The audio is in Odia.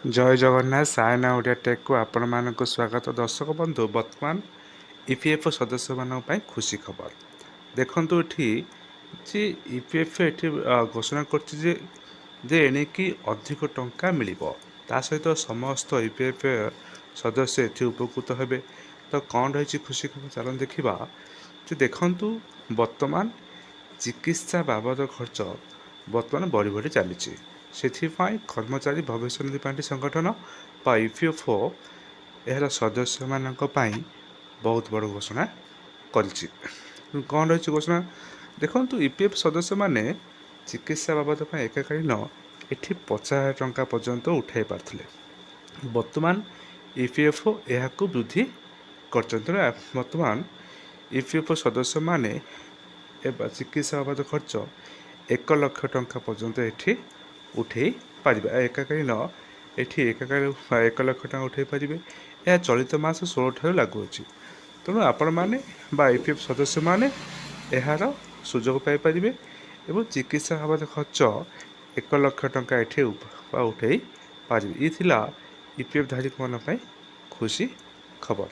ଜୟ ଜଗନ୍ନାଥ ସାୟନା ଓଡ଼ିଆ ଟେକ୍କୁ ଆପଣମାନଙ୍କୁ ସ୍ୱାଗତ। ଦର୍ଶକ ବନ୍ଧୁ, ବର୍ତ୍ତମାନ ଇପିଏଫ୍ଓ ସଦସ୍ୟମାନଙ୍କ ପାଇଁ ଖୁସି ଖବର। ଦେଖନ୍ତୁ ଏଠି ଯେ ଇପିଏଫ୍ଓ ଏଠି ଘୋଷଣା କରିଛି ଯେ ଏଣିକି ଅଧିକ ଟଙ୍କା ମିଳିବ। ତା ସହିତ ସମସ୍ତ ଇପିଏଫ୍ଓ ସଦସ୍ୟ ଏଠି ଉପକୃତ ହେବେ। ତ କ'ଣ ରହିଛି ଖୁସି ଖବର, ଚାଲନ୍ତୁ ଦେଖିବା। ଯେ ଦେଖନ୍ତୁ, ବର୍ତ୍ତମାନ ଚିକିତ୍ସା ବାବଦ ଖର୍ଚ୍ଚ ବର୍ତ୍ତମାନ ବଢ଼ି ବଢ଼ି ଚାଲିଛି। ସେଥିପାଇଁ କର୍ମଚାରୀ ଭବିଷ୍ୟ ନିଧି ପାଣ୍ଠି ସଂଗଠନ ବା ଇପିଏଫ୍ଓ ଏହାର ସଦସ୍ୟମାନଙ୍କ ପାଇଁ ବହୁତ ବଡ଼ ଘୋଷଣା କରିଛି। କ'ଣ ରହିଛି ଘୋଷଣା? ଦେଖନ୍ତୁ, ଇପିଏଫ୍ ସଦସ୍ୟମାନେ ଚିକିତ୍ସା ବାବଦ ପାଇଁ ଏକକାଳୀନ ଏଠି 50,000 ଟଙ୍କା ପର୍ଯ୍ୟନ୍ତ ଉଠାଇ ପାରୁଥିଲେ। ବର୍ତ୍ତମାନ ଇପିଏଫ୍ଓ ଏହାକୁ ବୃଦ୍ଧି କରିଛନ୍ତି। ବର୍ତ୍ତମାନ ଇପିଏଫ୍ଓ ସଦସ୍ୟମାନେ ଚିକିତ୍ସା ବାବଦ ଖର୍ଚ୍ଚ 1 ଲକ୍ଷ ଟଙ୍କା ପର୍ଯ୍ୟନ୍ତ ଏଠି ଉଠାଇ ପାରିବେ। ଏକକାଳୀନ ଏଠି 1 ଲକ୍ଷ ଟଙ୍କା ଉଠାଇ ପାରିବେ। ଏହା ଚଳିତ ମାସ 16 ଠାରୁ ଲାଗୁ ଅଛି। ତେଣୁ ଆପଣମାନେ ବା ଇପିଏଫ୍ ସଦସ୍ୟମାନେ ଏହାର ସୁଯୋଗ ପାଇପାରିବେ ଏବଂ ଚିକିତ୍ସା ବାବଦ ଖର୍ଚ୍ଚ 1 ଲକ୍ଷ ଟଙ୍କା ଏଠି ଉଠାଇ ପାରିବେ। ଏ ଥିଲା ଇପିଏଫ୍ ଧାରୀମାନଙ୍କ ପାଇଁ ଖୁସି ଖବର।